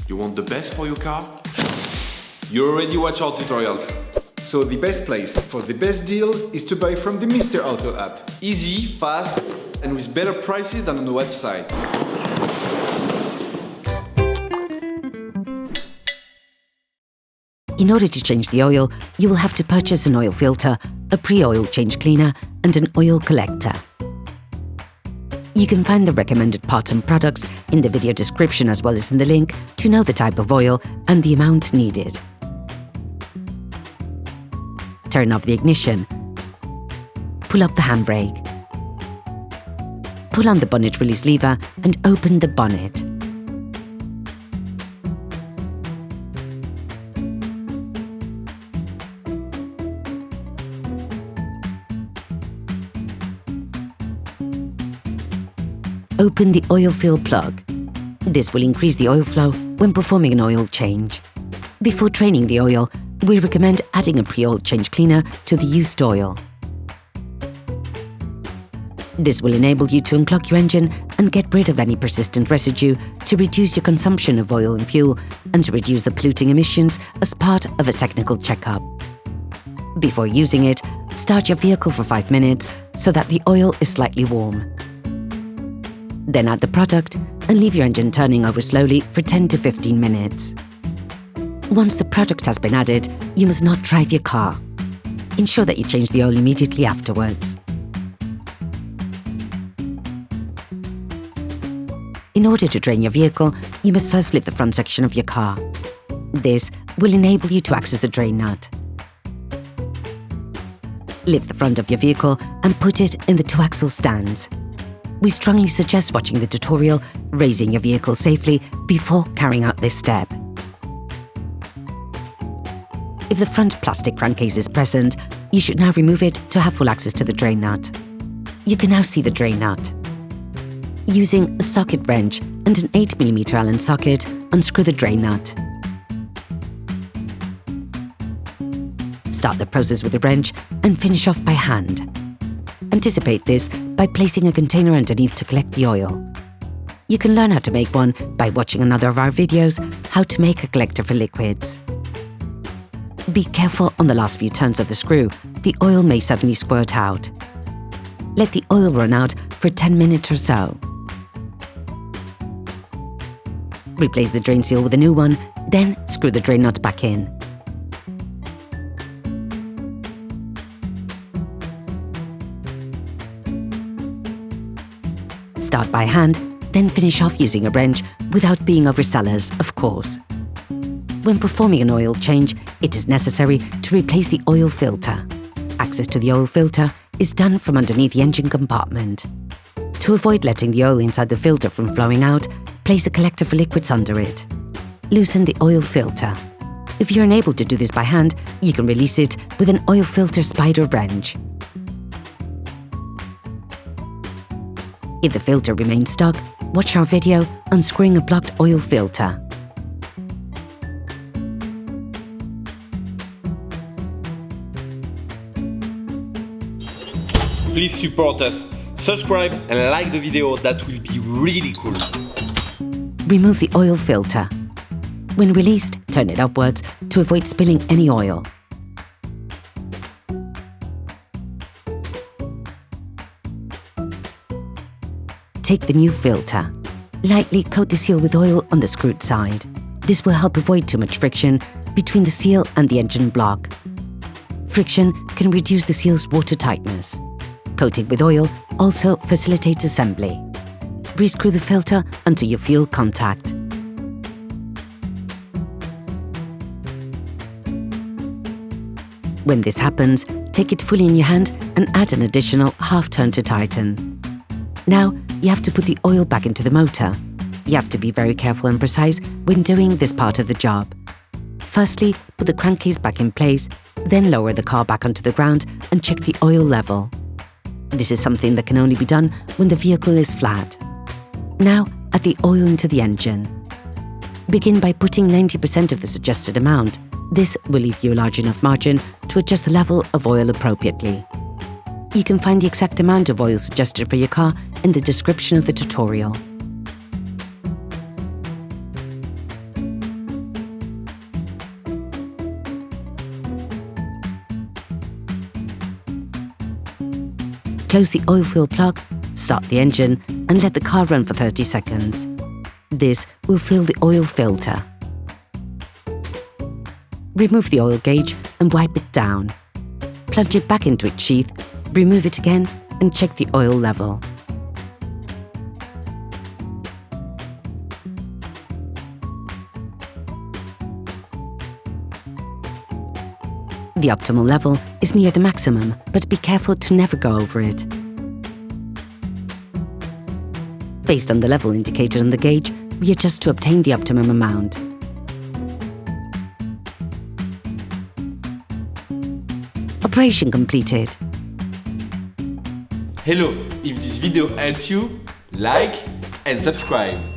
You want the best for your car? You already watch our tutorials. So the best place for the best deal is to buy from the Mr. Auto app. Easy, fast, and with better prices than on the website. In order to change the oil, you will have to purchase an oil filter, a pre-oil change cleaner, and an oil collector. You can find the recommended parts and products in the video description as well as in the link to know the type of oil and the amount needed. Turn off the ignition. Pull up the handbrake. Pull on the bonnet release lever and open the bonnet. Open the oil fill plug. This will increase the oil flow when performing an oil change. Before draining the oil, we recommend adding a pre-oil change cleaner to the used oil. This will enable you to unclog your engine and get rid of any persistent residue to reduce your consumption of oil and fuel and to reduce the polluting emissions as part of a technical checkup. Before using it, start your vehicle for 5 minutes so that the oil is slightly warm. Then add the product and leave your engine turning over slowly for 10 to 15 minutes. Once the product has been added, you must not drive your car. Ensure that you change the oil immediately afterwards. In order to drain your vehicle, you must first lift the front section of your car. This will enable you to access the drain nut. Lift the front of your vehicle and put it in the 2-axle stands. We strongly suggest watching the tutorial, raising your vehicle safely before carrying out this step. If the front plastic crankcase is present, you should now remove it to have full access to the drain nut. You can now see the drain nut. Using a socket wrench and an 8mm Allen socket, unscrew the drain nut. Start the process with a wrench and finish off by hand. Anticipate this by placing a container underneath to collect the oil. You can learn how to make one by watching another of our videos, How to Make a Collector for Liquids. Be careful on the last few turns of the screw, the oil may suddenly squirt out. Let the oil run out for 10 minutes or so. Replace the drain seal with a new one, then screw the drain nut back in. Start by hand, then finish off using a wrench without being overzealous, of course. When performing an oil change, it is necessary to replace the oil filter. Access to the oil filter is done from underneath the engine compartment. To avoid letting the oil inside the filter from flowing out, place a collector for liquids under it. Loosen the oil filter. If you're unable to do this by hand, you can release it with an oil filter spider wrench. If the filter remains stuck, watch our video unscrewing a blocked oil filter. Please support us. Subscribe and like the video, that will be really cool. Remove the oil filter. When released, turn it upwards to avoid spilling any oil. Take the new filter. Lightly coat the seal with oil on the screwed side. This will help avoid too much friction between the seal and the engine block. Friction can reduce the seal's water tightness. Coating with oil also facilitates assembly. Rescrew the filter until you feel contact. When this happens, take it fully in your hand and add an additional half turn to tighten. Now, you have to put the oil back into the motor. You have to be very careful and precise when doing this part of the job. Firstly, put the crankcase back in place, then lower the car back onto the ground and check the oil level. This is something that can only be done when the vehicle is flat. Now, add the oil into the engine. Begin by putting 90% of the suggested amount. This will leave you a large enough margin to adjust the level of oil appropriately. You can find the exact amount of oil suggested for your car in the description of the tutorial. Close the oil fill plug, start the engine, and let the car run for 30 seconds. This will fill the oil filter. Remove the oil gauge and wipe it down. Plunge it back into its sheath, remove it again, and check the oil level. The optimal level is near the maximum, but be careful to never go over it. Based on the level indicated on the gauge, we adjust to obtain the optimum amount. Operation completed. Hello, if this video helped you, like and subscribe.